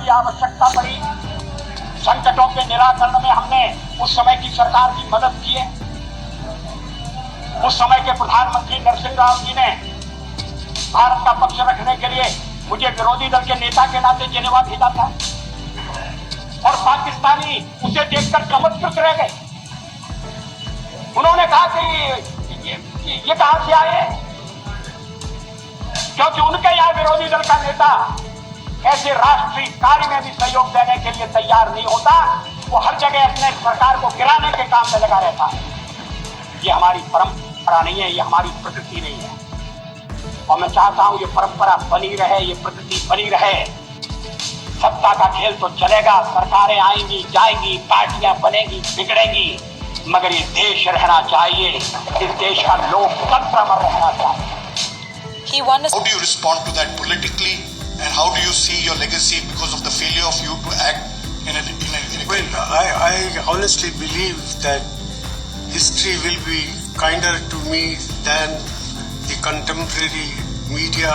की आवश्यकता पड़ी, संकटों के निराकरण में हमने उस समय की सरकार की मदद की है। उस समय के प्रधानमंत्री नरसिंह राव जी ने भारत का पक्ष रखने के लिए मुझे विरोधी दल के नेता के नाते जिनेवा भेजा था और पाकिस्तानी उसे देखकर चमत्कृत रह गए। उन्होंने कहा कि ये कहां से आए, क्योंकि उनके यहां विरोधी दल का नेता ऐसे राष्ट्रीय कार्य में भी सहयोग देने के लिए तैयार नहीं होता, वो हर जगह अपने सरकार को गिराने के काम में लगा रहता है। ये हमारी परंपरा नहीं है, ये हमारी प्रकृति नहीं है और मैं चाहता हूं ये परंपरा बनी रहे, ये प्रकृति बनी रहे। सत्ता का खेल तो चलेगा, सरकारें आएंगी जाएंगी, पार्टियां बनेगी बिगड़ेंगी, मगर ये देश रहना चाहिए, इस देश का लोकतंत्र अमर रहना चाहिए। How do you respond to that politically, and how do you see your legacy because of the failure of you to act in a Well, I honestly believe that history will be kinder to me than the contemporary media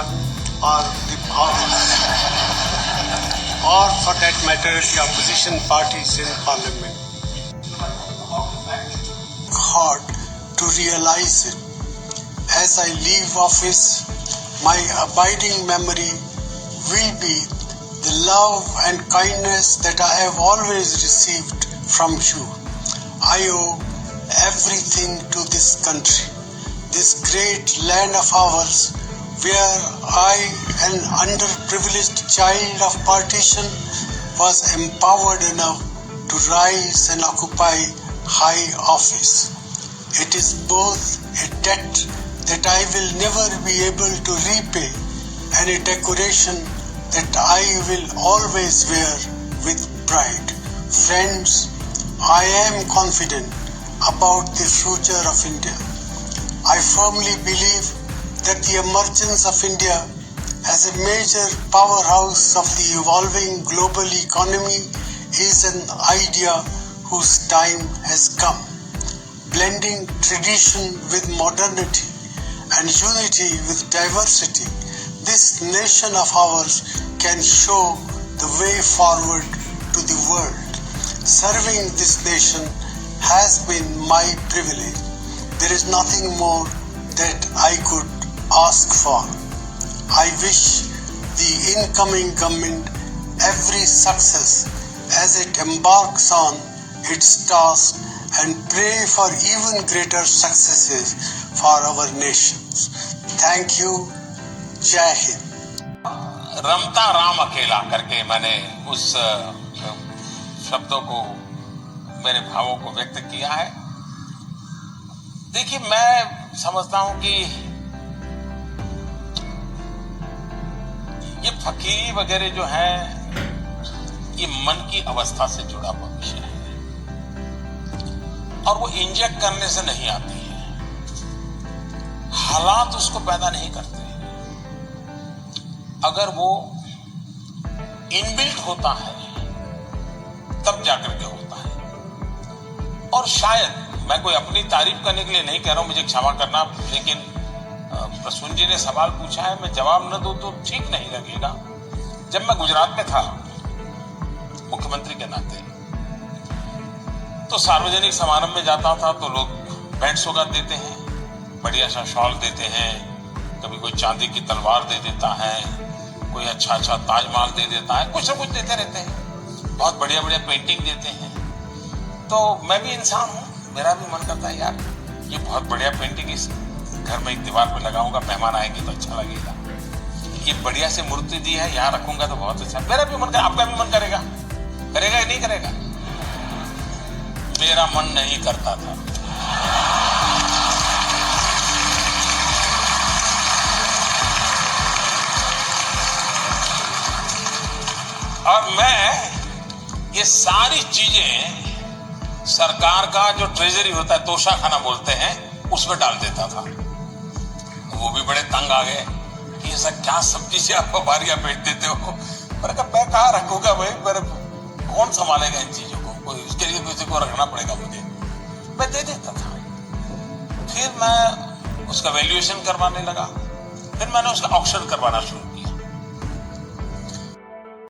or for that matter the opposition parties in parliament. Hard to realize it. As I leave office, my abiding memory will be the love and kindness that I have always received from you. I owe everything to this country, this great land of ours, where I, an underprivileged child of partition, was empowered enough to rise and occupy high office. It is both a debt that I will never be able to repay and a decoration that I will always wear with pride. Friends, I am confident about the future of India. I firmly believe that the emergence of India as a major powerhouse of the evolving global economy is an idea whose time has come. Blending tradition with modernity and unity with diversity, this nation of ours can show the way forward to the world. Serving this nation has been my privilege. There is nothing more that I could ask for. I wish the incoming government every success as it embarks on its task and pray for even greater successes for our nations. Thank you. जय हिंद। रमता राम अकेला करके मैंने उस शब्दों को, मेरे भावों को व्यक्त किया है। देखिए, मैं समझता हूं कि ये फकीरी वगैरह जो है, ये मन की अवस्था से जुड़ा हुआ विषय है और वो इंजेक्ट करने से नहीं आती है, हालात उसको पैदा नहीं करते। अगर वो इनबिल्ट होता है तब जाकर के होता है। और शायद मैं कोई अपनी तारीफ करने के लिए नहीं कह रहा हूं, मुझे क्षमा करना, लेकिन प्रसून जी ने सवाल पूछा है, मैं जवाब न दूं तो ठीक नहीं लगेगा। जब मैं गुजरात में था मुख्यमंत्री के नाते, तो सार्वजनिक समारोह में जाता था तो लोग भेंट सौगात देते हैं, बढ़िया सा शॉल देते हैं, कभी कोई चांदी की तलवार दे देता है, कोई अच्छा अच्छा ताजमहल दे देता है, कुछ न कुछ देते रहते हैं, बहुत बढ़िया बढ़िया पेंटिंग देते हैं। तो मैं भी इंसान हूँ, मेरा भी मन करता है यार ये बहुत बढ़िया पेंटिंग इस घर में एक दीवार पे लगाऊंगा, मेहमान आएंगे तो अच्छा लगेगा। ये बढ़िया से मूर्ति दी है, यहाँ रखूंगा तो बहुत अच्छा। मेरा भी मन, आपका भी मन करेगा, करेगा या नहीं करेगा? मेरा मन नहीं करता था। और मैं ये सारी चीजें सरकार का जो ट्रेजरी होता है, तोशाखाना बोलते हैं, उसमें डाल देता था। वो भी बड़े तंग आ गए कि ऐसा क्या सब्जी से आप बारियां बेच देते हो। पर मैं कहाँ रखूंगा भाई, पर कौन संभालेगा इन चीजों को, कोई उसके लिए किसी को रखना पड़ेगा मुझे। मैं दे देता था। फिर मैं उसका वैल्यूएशन करवाने लगा, फिर मैंने उसका ऑक्शन करवाना शुरू